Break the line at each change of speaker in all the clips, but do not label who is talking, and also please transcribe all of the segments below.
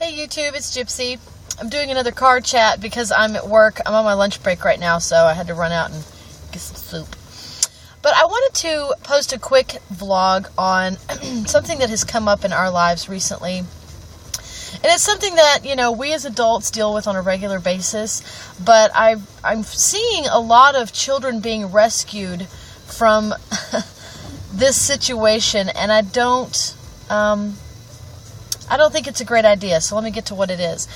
Hey YouTube, it's Gypsy. I'm doing another car chat because I'm at work. I'm on my lunch break right now, so I had to run out and get some soup. But I wanted to post a quick vlog on something that has come up in our lives recently. And it's something that, we as adults deal with on a regular basis. But I'm seeing a lot of children being rescued from this situation, and I don't think it's a great idea, so let me get to what it is.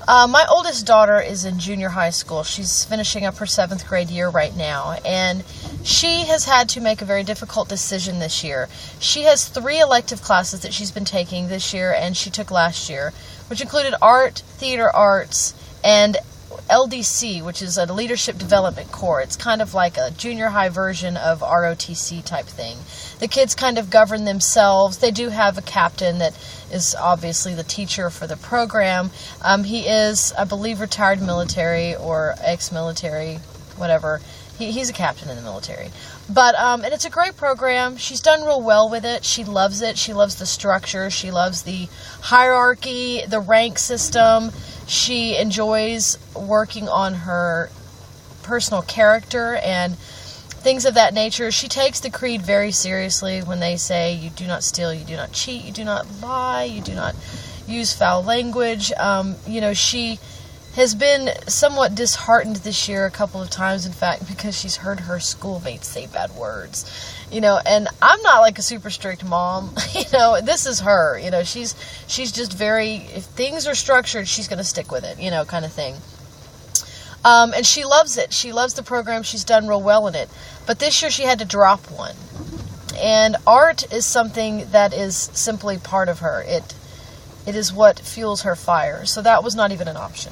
My oldest daughter is in junior high school. She's finishing up her 7th grade year right now, and she has had to make a very difficult decision this year. She has 3 elective classes that she's been taking this year and she took last year, which included art, theater arts, and LDC, which is a leadership development core. It's kind of like a junior high version of ROTC type thing. The kids kind of govern themselves. They do have a captain that is obviously the teacher for the program. He is, I believe, retired military or ex-military, whatever. He's a captain in the military. But, and it's a great program. She's done real well with it. She loves it. She loves the structure. She loves the hierarchy, the rank system. She enjoys working on her personal character and things of that nature. She takes the creed very seriously when they say you do not steal, you do not cheat, you do not lie, you do not use foul language. She has been somewhat disheartened this year a couple of times, in fact, because she's heard her schoolmates say bad words. And I'm not like a super strict mom. This is her. She's just very, if things are structured, she's going to stick with it, kind of thing. And she loves it. She loves the program. She's done real well in it. But this year she had to drop one. And art is something that is simply part of her. It is what fuels her fire. So that was not even an option.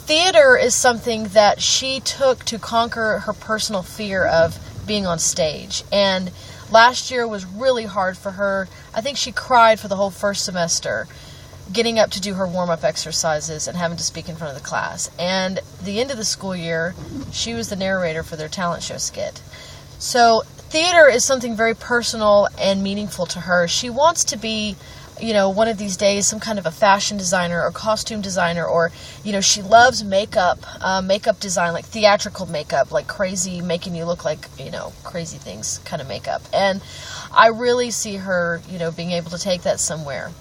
Theater is something that she took to conquer her personal fear of being on stage. And last year was really hard for her. I think she cried for the whole first semester, getting up to do her warm-up exercises and having to speak in front of the class. And the end of the school year, she was the narrator for their talent show skit. So theater is something very personal and meaningful to her. She wants to be, one of these days, some kind of a fashion designer or costume designer, or, she loves makeup design, like theatrical makeup, like crazy, making you look like, crazy things kind of makeup. And I really see her, being able to take that somewhere.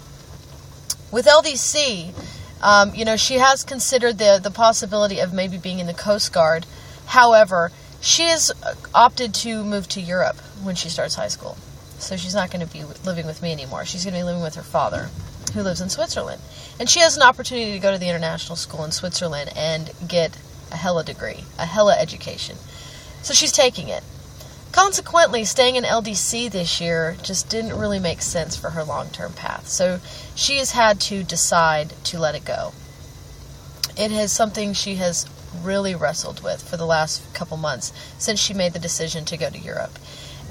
With LDC, she has considered the possibility of maybe being in the Coast Guard. However, she has opted to move to Europe when she starts high school. So she's not going to be living with me anymore. She's going to be living with her father, who lives in Switzerland. And she has an opportunity to go to the international school in Switzerland and get a hella degree, a hella education. So she's taking it. Consequently, staying in LDC this year just didn't really make sense for her long-term path. So she has had to decide to let it go. It is something she has really wrestled with for the last couple months since she made the decision to go to Europe.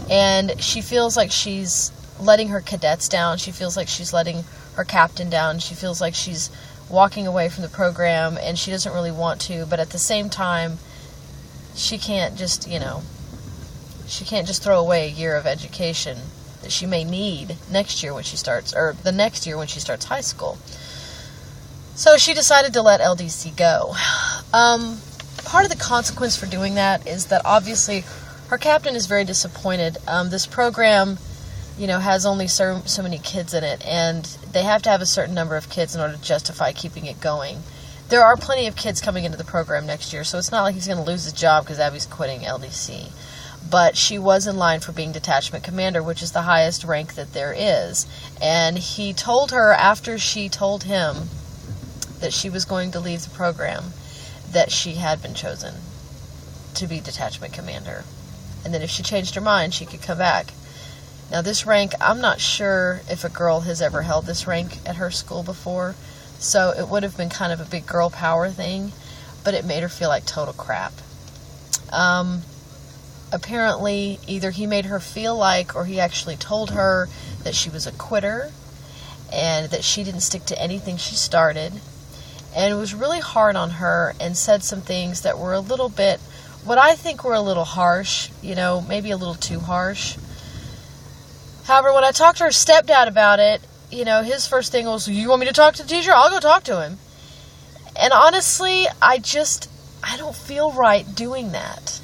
And she feels like she's letting her cadets down. She feels like she's letting her captain down. She feels like she's walking away from the program, and she doesn't really want to. But at the same time, she can't just, she can't just throw away a year of education that she may need next year when she starts, or the next year when she starts high school. So she decided to let LDC go. Part of the consequence for doing that is that obviously her captain is very disappointed. This program, has only so many kids in it, and they have to have a certain number of kids in order to justify keeping it going. There are plenty of kids coming into the program next year, so it's not like he's going to lose his job because Abby's quitting LDC. But she was in line for being detachment commander, which is the highest rank that there is. And he told her, after she told him that she was going to leave the program, that she had been chosen to be detachment commander. And that if she changed her mind, she could come back. Now this rank, I'm not sure if a girl has ever held this rank at her school before. So it would have been kind of a big girl power thing, but it made her feel like total crap. Apparently, either he made her feel like, or he actually told her that she was a quitter, and that she didn't stick to anything she started, and it was really hard on her, and said some things that were a little bit, what I think were a little harsh, maybe a little too harsh. However, when I talked to her stepdad about it, his first thing was, you want me to talk to the teacher? I'll go talk to him. And honestly, I don't feel right doing that.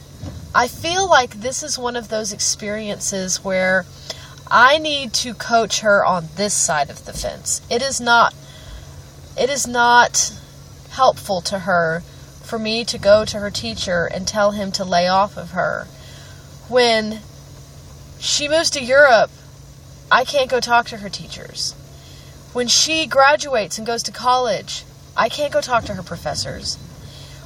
I feel like this is one of those experiences where I need to coach her on this side of the fence. It is not helpful to her for me to go to her teacher and tell him to lay off of her. When she moves to Europe, I can't go talk to her teachers. When she graduates and goes to college, I can't go talk to her professors.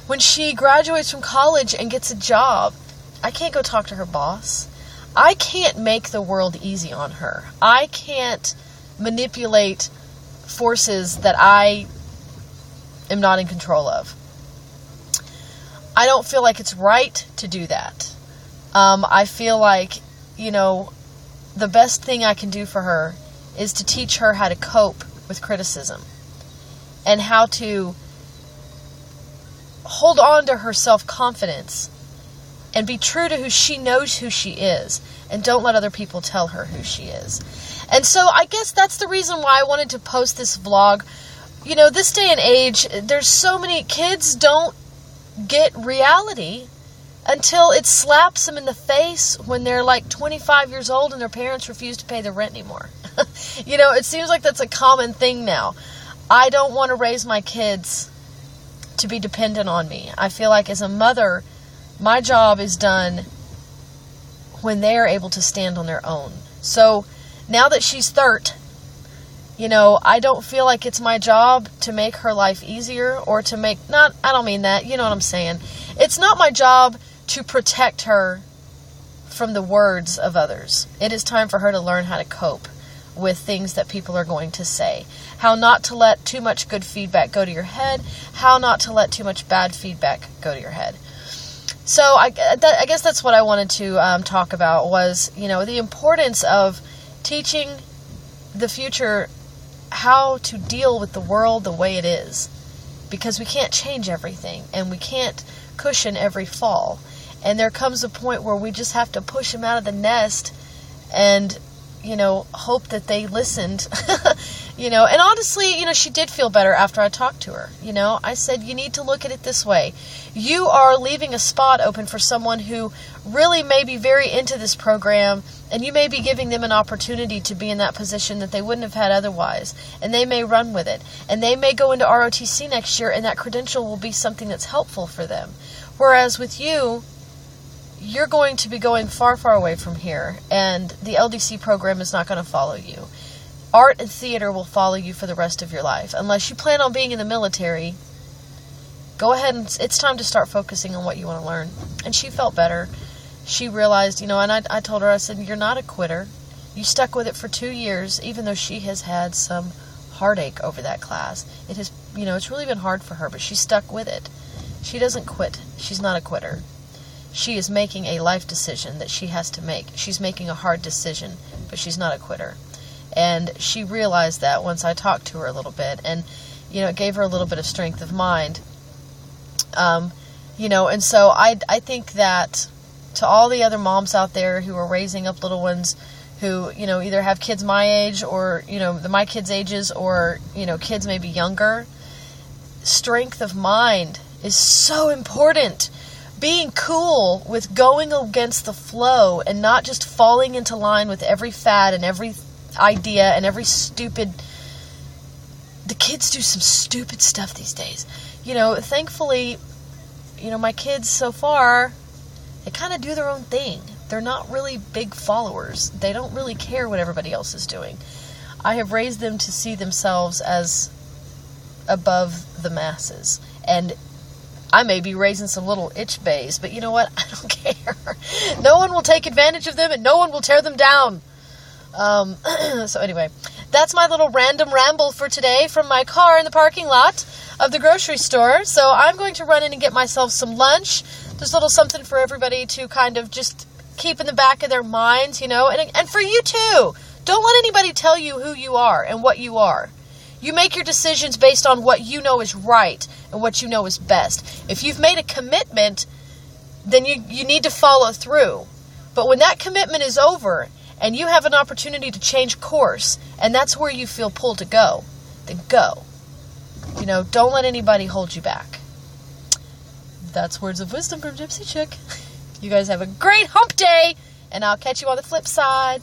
When she graduates from college and gets a job, I can't go talk to her boss. I can't make the world easy on her. I can't manipulate forces that I am not in control of. I don't feel like it's right to do that. I feel like, the best thing I can do for her is to teach her how to cope with criticism and how to hold on to her self-confidence and be true to who she knows who she is, and don't let other people tell her who she is. And so I guess that's the reason why I wanted to post this vlog. This day and age, there's so many kids don't get reality until it slaps them in the face when they're like 25 years old and their parents refuse to pay their rent anymore. It seems like that's a common thing now. I don't want to raise my kids to be dependent on me. I feel like as a mother, my job is done when they are able to stand on their own. So now that she's 13, I don't feel like it's my job to make her life easier or to make, I don't mean that, you know what I'm saying. It's not my job to protect her from the words of others. It is time for her to learn how to cope with things that people are going to say. How not to let too much good feedback go to your head. How not to let too much bad feedback go to your head. So I guess that's what I wanted to talk about was, the importance of teaching the future how to deal with the world the way it is. Because we can't change everything, and we can't cushion every fall. And there comes a point where we just have to push them out of the nest and, hope that they listened. And honestly, she did feel better after I talked to her. I said, you need to look at it this way. You are leaving a spot open for someone who really may be very into this program, and you may be giving them an opportunity to be in that position that they wouldn't have had otherwise. And they may run with it. And they may go into ROTC next year, and that credential will be something that's helpful for them. Whereas with you, you're going to be going far, far away from here, and the LDC program is not going to follow you. Art and theater will follow you for the rest of your life. Unless you plan on being in the military, go ahead and it's time to start focusing on what you want to learn. And she felt better. She realized, and I told her, I said, you're not a quitter. You stuck with it for 2 years, even though she has had some heartache over that class. It has, it's really been hard for her, but she stuck with it. She doesn't quit. She's not a quitter. She is making a life decision that she has to make. She's making a hard decision, but she's not a quitter. And she realized that once I talked to her a little bit, and, it gave her a little bit of strength of mind. And so I think that to all the other moms out there who are raising up little ones who, either have kids my age or, my kids' ages or, kids maybe younger, strength of mind is so important. Being cool with going against the flow and not just falling into line with every fad and every idea and every stupid... The kids do some stupid stuff these days. Thankfully, my kids so far, they kind of do their own thing. They're not really big followers. They don't really care what everybody else is doing. I have raised them to see themselves as above the masses. And I may be raising some little itch bays, but you know what? I don't care. No one will take advantage of them, and no one will tear them down. So anyway, that's my little random ramble for today from my car in the parking lot of the grocery store. So I'm going to run in and get myself some lunch. There's a little something for everybody to kind of just keep in the back of their minds, and for you too. Don't let anybody tell you who you are and what you are. You make your decisions based on what you know is right and what you know is best. If you've made a commitment, then you need to follow through. But when that commitment is over and you have an opportunity to change course, and that's where you feel pulled to go, then go. You know, don't let anybody hold you back. That's words of wisdom from Gypsy Chick. You guys have a great hump day, and I'll catch you on the flip side.